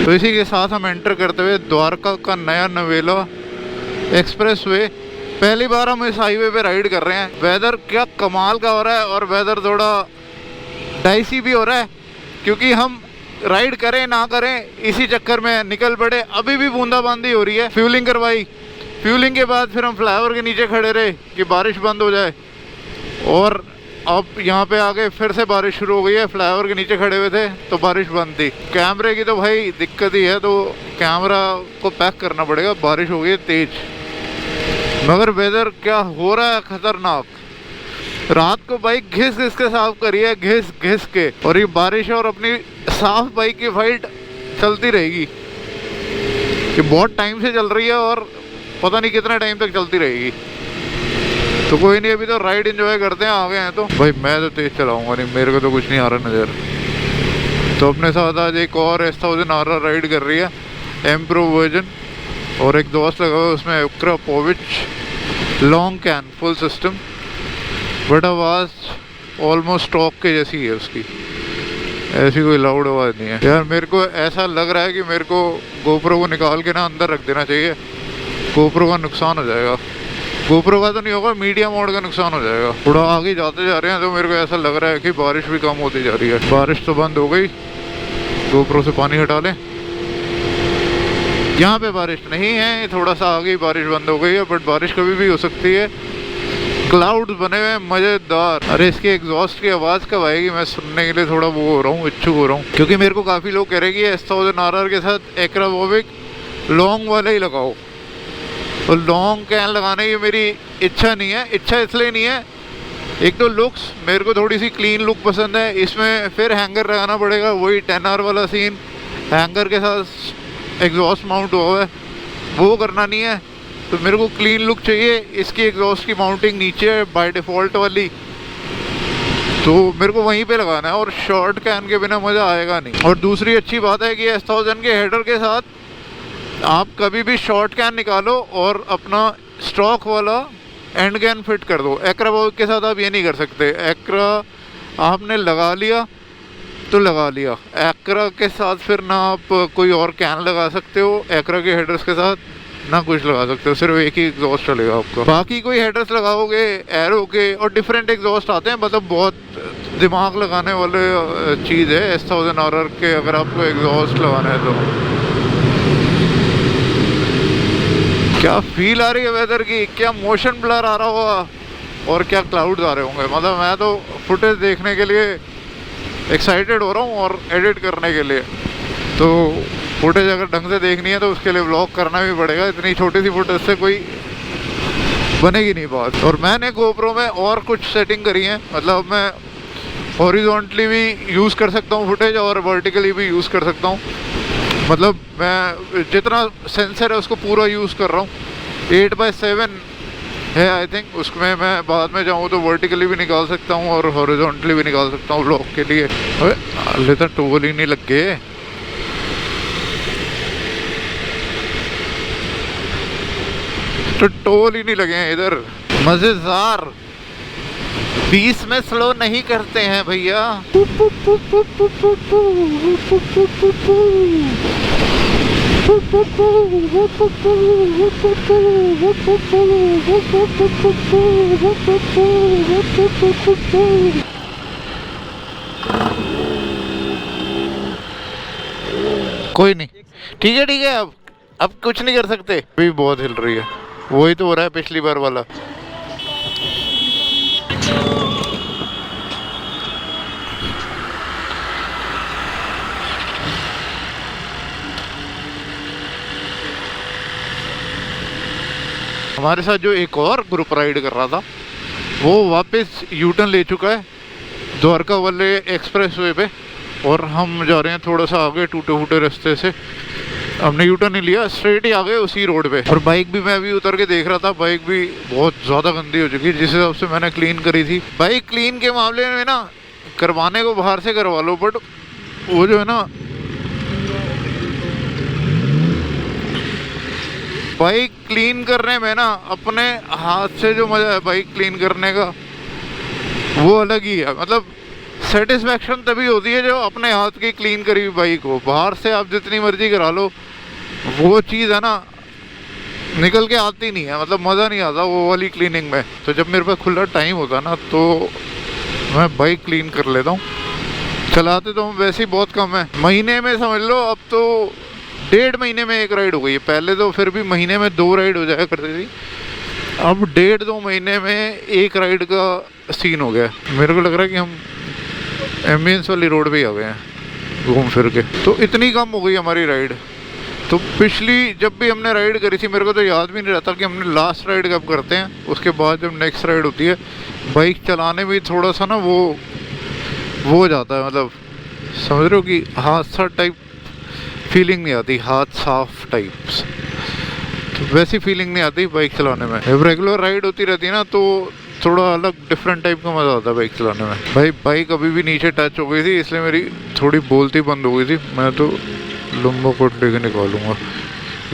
तो इसी के साथ हम एंटर करते हुए द्वारका का नया नवेला एक्सप्रेसवे। पहली बार हम इस हाईवे पे राइड कर रहे हैं। वेदर क्या कमाल का हो रहा है, और वेदर थोड़ा डाइसी भी हो रहा है, क्योंकि हम राइड करें ना करें इसी चक्कर में निकल पड़े। अभी भी बूंदाबांदी हो रही है। फ्यूलिंग करवाई, फ्यूलिंग के बाद फिर हम फ्लाईओवर के नीचे खड़े रहे कि बारिश बंद हो जाए, और अब यहाँ पे आके फिर से बारिश शुरू हो गई है। फ्लाईओवर के नीचे खड़े हुए थे तो बारिश बंद थी। कैमरे की तो भाई दिक्कत ही है, तो कैमरा को पैक करना पड़ेगा। बारिश हो गई है तेज, मगर वेदर क्या हो रहा है खतरनाक। रात को बाइक घिस घिस के साफ करी है, घिस घिस के, और ये बारिश और अपनी साफ बाइक की फाइट चलती रहेगी। ये बहुत टाइम से चल रही है और पता नहीं कितना टाइम तक चलती रहेगी। तो कोई नहीं, अभी तो राइड एंजॉय करते हैं, आ गए हैं तो। भाई मैं तो तेज चलाऊंगा नहीं, मेरे को तो कुछ नहीं आ रहा नज़र। तो अपने साथ आज एक और S1000 RR राइड कर रही है, M Pro वर्जन, और एक दोस्त लगा हुआ उसमें Akrapovic long can full system, but आवाज़ ऑलमोस्ट स्टॉक के जैसी है उसकी, ऐसी कोई लाउड आवाज़ नहीं है। यार मेरे को ऐसा लग रहा है कि मेरे को GoPro को निकाल के ना अंदर रख देना चाहिए। GoPro का नुकसान हो जाएगा। GoPro का तो नहीं होगा, मीडिया मोड का नुकसान हो जाएगा। थोड़ा आगे जाते जा रहे हैं तो मेरे को ऐसा लग रहा है कि बारिश भी कम होती जा रही है। बारिश तो बंद हो गई, GoPro से पानी हटा लें। यहाँ पे बारिश नहीं है, थोड़ा सा आगे ही बारिश बंद हो गई है, बट बारिश कभी भी हो सकती है। क्लाउड्स बने हुए हैं मज़ेदार। अरे इसके एग्जॉस्ट की आवाज़ कब आएगी, मैं सुनने के लिए थोड़ा वो हो रहा हूँ, इच्छुक हो रहा हूँ, क्योंकि मेरे को काफ़ी लोग कह रहे हैं कि S1000 RR के साथ अक्रापोविच लॉन्ग वाला ही लगाओ। तो लॉन्ग कैन लगाने की मेरी इच्छा नहीं है। इच्छा इसलिए नहीं है, एक तो लुक्स, मेरे को थोड़ी सी क्लीन लुक पसंद है। इसमें फिर हैंगर लगाना पड़ेगा, वही 10R वाला सीन, हैंगर के साथ एग्जॉस्ट माउंट हुआ है, वो करना नहीं है। तो मेरे को क्लीन लुक चाहिए। इसकी एग्जॉस्ट की माउंटिंग नीचे है बाय डिफ़ॉल्ट वाली, तो मेरे को वहीं पे लगाना है, और शॉर्ट कैन के बिना मज़ा आएगा नहीं। और दूसरी अच्छी बात है कि S1000 के हेडर के साथ आप कभी भी शॉर्ट कैन निकालो और अपना स्टॉक वाला एंड कैन फिट कर दो। अक्रापोविच के साथ आप ये नहीं कर सकते। एक्रा आपने लगा लिया तो लगा लिया, एक्रा के साथ फिर ना आप कोई और कैन लगा सकते हो, एक्रा के हेडर्स के साथ ना कुछ लगा सकते हो, सिर्फ एक ही एग्जॉस्ट चलेगा आपका। बाकी कोई हेडर्स लगाओगे एरो के, और डिफरेंट एग्जॉस्ट आते हैं, मतलब बहुत दिमाग लगाने वाले चीज़ है S1000 RR के, अगर आपको एग्जॉस्ट लगाना है तो। क्या फील आ रही है वेदर की, क्या मोशन ब्लर आ रहा होगा, और क्या क्लाउड्स आ रहे होंगे। मतलब मैं तो फुटेज देखने के लिए एक्साइटेड हो रहा हूँ, और एडिट करने के लिए। तो फुटेज अगर ढंग से देखनी है तो उसके लिए व्लॉग करना भी पड़ेगा। इतनी छोटी सी फुटेज से कोई बनेगी नहीं बात। और मैंने GoPro में और कुछ सेटिंग करी है, मतलब मैं हॉरिजॉन्टली भी यूज़ कर सकता हूँ फुटेज, और वर्टिकली भी यूज़ कर सकता हूँ। मतलब मैं जितना सेंसर है उसको पूरा यूज़ कर रहा हूँ। 8x7 है आई थिंक, उसमें मैं बाद में चाहूँ तो वर्टिकली भी निकाल सकता हूँ और हॉरिजॉन्टली भी निकाल सकता हूँ व्लॉग के लिए। अरे तो टोल ही नहीं लग गए। तो टोल ही नहीं लगे हैं इधर। मजेदार। 20 में स्लो नहीं करते हैं भैया। कोई नहीं, ठीक है, अब कुछ नहीं कर सकते। अभी बहुत हिल रही है, वही तो हो रहा है पिछली बार वाला। हमारे साथ जो एक और ग्रुप राइड कर रहा था वो वापस यूटर्न ले चुका है द्वारका वाले एक्सप्रेसवे पे, और हम जा रहे हैं थोड़ा सा आगे टूटे फूटे रास्ते से। हमने यूटर्न नहीं लिया, स्ट्रेट ही आ गए उसी रोड पे। और बाइक भी मैं अभी उतर के देख रहा था, बाइक भी बहुत ज़्यादा गंदी हो चुकी है जिस हिसाब से मैंने क्लीन करी थी। बाइक क्लीन के मामले में ना करवाने को बाहर से करवा लो, बट वो जो है ना बाइक क्लीन करने में ना अपने हाथ से जो मज़ा है बाइक क्लीन करने का वो अलग ही है। मतलब सेटिस्फेक्शन तभी होती है जो अपने हाथ की क्लीन करी हुई बाइक हो। बाहर से आप जितनी मर्जी करा लो, वो चीज़ है ना निकल के आती नहीं है, मतलब मज़ा नहीं आता वो वाली क्लीनिंग में। तो जब मेरे पास खुला टाइम होता ना तो मैं बाइक क्लीन कर लेता हूँ। चलाते तो हम वैसे ही बहुत कम है, महीने में समझ लो अब तो 1.5 महीने में एक राइड हो गई है। पहले तो फिर भी महीने में 2 राइड हो जाया करती थी, अब 1.5-2 महीने में एक राइड का सीन हो गया। मेरे को लग रहा है कि हम एम्बियंस वाली रोड पे ही आ गए हैं घूम फिर के। तो इतनी कम हो गई हमारी राइड। तो पिछली जब भी हमने राइड करी थी, मेरे को तो याद भी नहीं रहता कि हमने लास्ट राइड कब करते हैं। उसके बाद जब नेक्स्ट राइड होती है, बाइक चलाने में थोड़ा सा ना वो हो जाता है, मतलब समझ रहे हो कि हादसा टाइप फीलिंग नहीं आती, हाथ साफ टाइप्स, तो वैसी फीलिंग नहीं आती बाइक चलाने में। जब रेगुलर राइड होती रहती है ना तो थोड़ा अलग डिफरेंट टाइप का मज़ा आता है बाइक चलाने में। भाई बाइक अभी भी नीचे टच हो गई थी, इसलिए मेरी थोड़ी बोलती बंद हो गई थी। मैं तो लंबा कोट लेके निकालूंगा।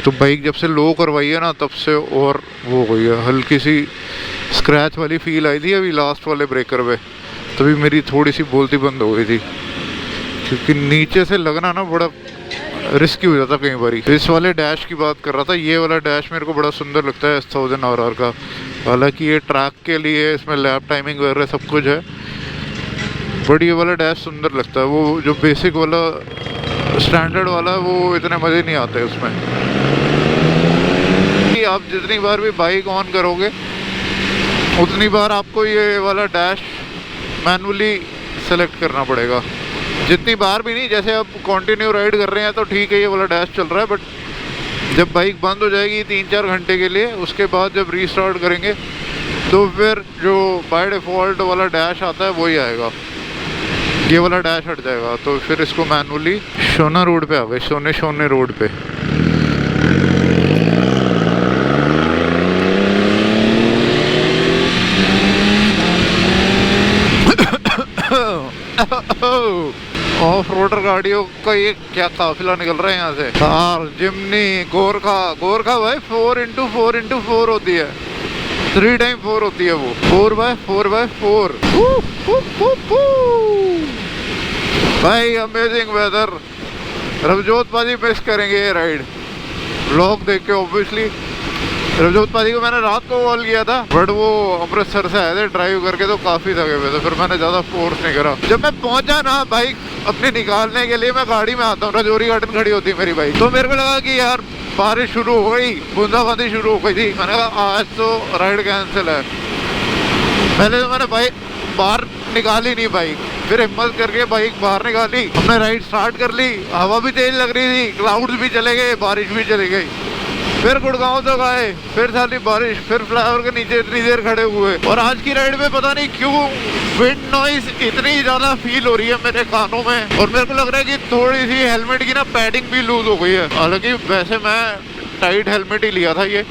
तो बाइक जब से लो करवाई है ना तब से और वो हो गई है, हल्की सी स्क्रैच वाली फील आई थी अभी लास्ट वाले ब्रेकर पे, तभी मेरी थोड़ी सी बोलती बंद हो गई थी। क्योंकि नीचे से लगना ना बड़ा रिस्की हो जाता कई बार। इस वाले डैश की बात कर रहा था, ये वाला डैश मेरे को बड़ा सुंदर लगता है S1000 RR का। हालांकि ये ट्रैक के लिए, इसमें लैप टाइमिंग वगैरह सब कुछ है, बट ये वाला डैश सुंदर लगता है। वो जो बेसिक वाला स्टैंडर्ड वाला वो इतने मज़े नहीं आते उसमें। कि आप जितनी बार भी बाइक ऑन करोगे उतनी बार आपको ये वाला डैश मैनुअली सेलेक्ट करना पड़ेगा। जितनी बार भी नहीं, जैसे आप कंटिन्यू राइड कर रहे हैं तो ठीक है ये वाला डैश चल रहा है, बट जब बाइक बंद हो जाएगी 3-4 घंटे के लिए, उसके बाद जब रीस्टार्ट करेंगे तो फिर जो बाय डिफ़ॉल्ट वाला डैश आता है वही आएगा, ये वाला डैश हट जाएगा। तो फिर इसको मैनुअली शोना रोड पे आ गए, शोने रोड पे। ऑफ रोडर गाड़ियों का ये क्या काफिला निकल रहा है यहाँ से। कार, जिमनी, गोरखा भाई 4x4x4 होती है, 3x4 होती है वो, 4x4x4। भाई अमेजिंग वेदर। रवजोत पाजी मिस करेंगे ये राइड व्लॉग देख के ऑब्वियसली। रवजोत पाजी को मैंने रात को कॉल किया था, बट वो अमृतसर से आए थे ड्राइव करके, तो काफ़ी थके हुए थे, फिर मैंने ज़्यादा फोर्स नहीं करा। जब मैं पहुंचा ना बाइक अपने निकालने के लिए, मैं गाड़ी में आता हूँ, राजौरी गार्डन खड़ी होती है मेरी बाइक, तो मेरे को लगा कि यार बारिश शुरू हो गई, बूंदाबांदी शुरू हो गई थी। मैंने कहा आज तो राइड कैंसिल है। पहले तो मैंने बाइक बाहर निकाली नहीं बाइक, फिर हिम्मत करके बाइक बाहर निकाली, हमने राइड स्टार्ट कर ली। हवा भी तेज लग रही थी, क्लाउड्स भी चले गए, बारिश भी चली गई। फिर गुड़गांव तक आए, फिर साली बारिश, फिर फ्लाईओवर के नीचे इतनी देर खड़े हुए। और आज की राइड में पता नहीं क्यों विंड नॉइज इतनी ज़्यादा फील हो रही है मेरे कानों में, और मेरे को लग रहा है कि थोड़ी सी हेलमेट की ना पैडिंग भी लूज हो गई है। हालांकि वैसे मैं टाइट हेलमेट ही लिया था ये,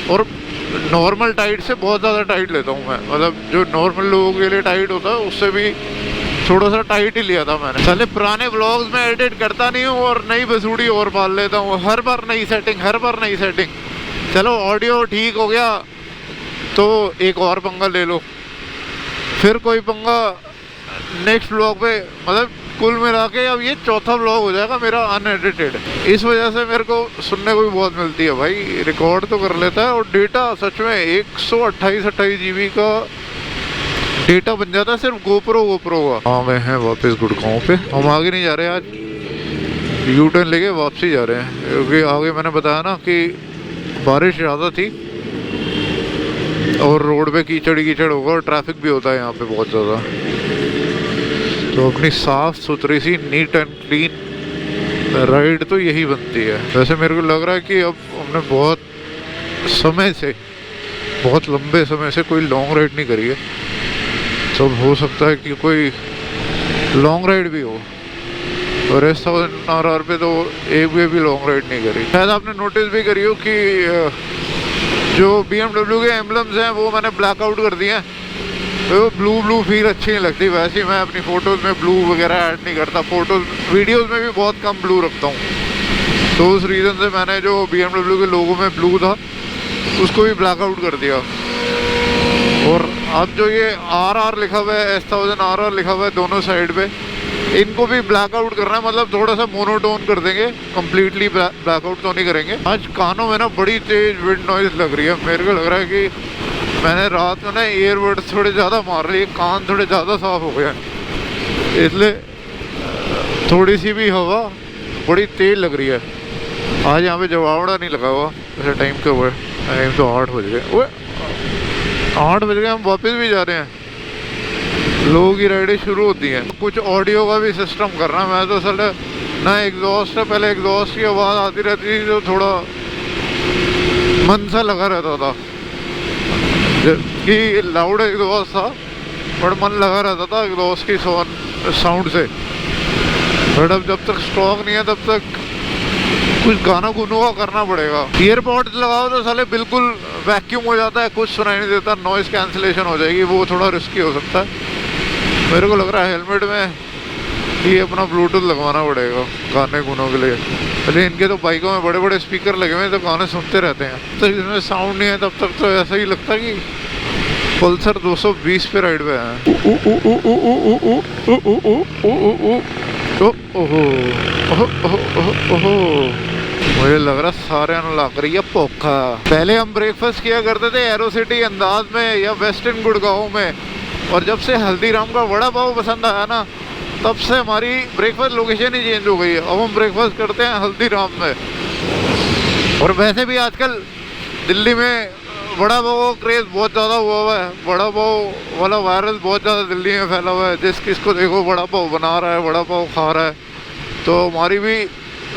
और नॉर्मल टाइट से बहुत ज़्यादा टाइट लेता हूँ मैं, मतलब जो नॉर्मल लोगों के लिए टाइट होता है उससे भी थोड़ा सा टाइट ही लिया था मैंने। पहले पुराने व्लॉग्स में एडिट करता नहीं हूँ और नई बसूड़ी और पाल लेता हूँ, हर बार नई सेटिंग। चलो ऑडियो ठीक हो गया तो एक और पंगा ले लो, फिर कोई पंगा नेक्स्ट व्लॉग पे। मतलब कुल मिला के अब ये चौथा व्लॉग हो जाएगा मेरा अनएडिटेड। इस वजह से मेरे को सुनने को भी बहुत मिलती है भाई, रिकॉर्ड तो कर लेता है, और डेटा सच में 128 GB का डेटा बन जाता है सिर्फ गोप्रो का। आ गए हैं वापस गुड़गांव पे। हम आगे नहीं जा रहे आज, यू टर्न लेके वापसी जा रहे हैं, क्योंकि आगे मैंने बताया ना कि बारिश ज़्यादा थी और रोड पे कीचड़ होगा और ट्रैफिक भी होता है यहाँ पे बहुत ज़्यादा। तो अपनी साफ सुथरी C neat and clean ride तो यही बनती है। वैसे मेरे को लग रहा है कि अब हमने बहुत लंबे समय से कोई लॉन्ग राइड नहीं करी है, तो हो सकता है कि कोई लॉन्ग राइड भी हो। और S1000 RR पे तो एक भी लॉन्ग राइड नहीं करी। शायद आपने नोटिस भी करी हो कि जो BMW के एम्बलम्स हैं वो मैंने ब्लैकआउट कर दिए हैं, तो ब्लू फील अच्छी नहीं लगती। वैसे ही मैं अपनी फ़ोटोज़ में ब्लू वगैरह ऐड नहीं करता, वीडियोज़ में भी बहुत कम ब्लू रखता हूँ। तो उस रीज़न से मैंने जो BMW के लोगो में ब्लू था उसको भी ब्लैकआउट कर दिया। और अब जो ये RR लिखा हुआ है, S1000 RR लिखा हुआ है दोनों साइड पे, इनको भी ब्लैकआउट करना है, मतलब थोड़ा सा मोनोटोन कर देंगे, कम्प्लीटली ब्लैकआउट तो नहीं करेंगे। आज कानों में ना बड़ी तेज विंड नॉइज लग रही है, मेरे को लग रहा है कि मैंने रात में ना ईयरबड्स थोड़े ज़्यादा मार लिए, कान थोड़े ज़्यादा साफ हो गए, इसलिए थोड़ी सी भी हवा बड़ी तेज लग रही है। आज यहाँ पे जवाबड़ा नहीं लगा हुआ, वैसे टाइम क्या हुआ है, टाइम तो 8 बज गए। वो 8 बज गए, हम वापस भी जा रहे हैं, लोगों की राइडें शुरू होती हैं। कुछ ऑडियो का भी सिस्टम करना, मैं तो असल ना एग्जॉस्ट है, पहले एग्जॉस्ट की आवाज़ आती रहती थी तो थोड़ा मन सा लगा रहता था कि लाउड एग्जॉस्ट था, पर मन लगा रहता था एग्जॉस्ट की साउंड से। बट अब जब तक स्टॉक नहीं है तब तक कुछ गाना गुनों का करना पड़ेगा। ईयरपॉड्स लगाओ तो साले बिल्कुल वैक्यूम हो जाता है, कुछ सुनाई नहीं देता, नॉइज़ कैंसिलेशन हो जाएगी, वो थोड़ा रिस्की हो सकता है। मेरे को लग रहा है हेलमेट में ये अपना ब्लूटूथ लगवाना पड़ेगा गाने गुनों के लिए। पहले इनके तो बाइकों में बड़े बड़े स्पीकर लगे हुए हैं तो गाने सुनते रहते हैं, तो इसमें साउंड नहीं है तब तक तो ऐसा ही लगता है कि पल्सर 220 पे राइड पे है। मुझे लग रहा सारे लग रही है पोखा। पहले हम ब्रेकफास्ट किया करते थे एरो सिटी अंदाज में या वेस्टर्न गुड़गांव में, और जब से हल्दीराम का वड़ा पाव पसंद आया ना तब से हमारी ब्रेकफास्ट लोकेशन ही चेंज हो गई है। अब हम ब्रेकफास्ट करते हैं हल्दीराम में। और वैसे भी आजकल दिल्ली में वड़ा पाव का क्रेज़ बहुत ज़्यादा हुआ है, वड़ा पाव वाला वायरस बहुत ज़्यादा दिल्ली में फैला हुआ है। जिस किसको देखो वड़ा पाव बना रहा है, वड़ा पाव खा रहा है। तो हमारी भी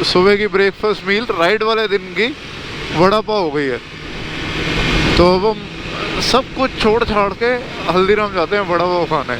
सुबह की ब्रेकफास्ट मील राइड वाले दिन की वड़ा पाव हो गई है। तो अब हम सब कुछ छोड़ छाड़ के हल्दीराम जाते हैं वड़ा पाव खाने।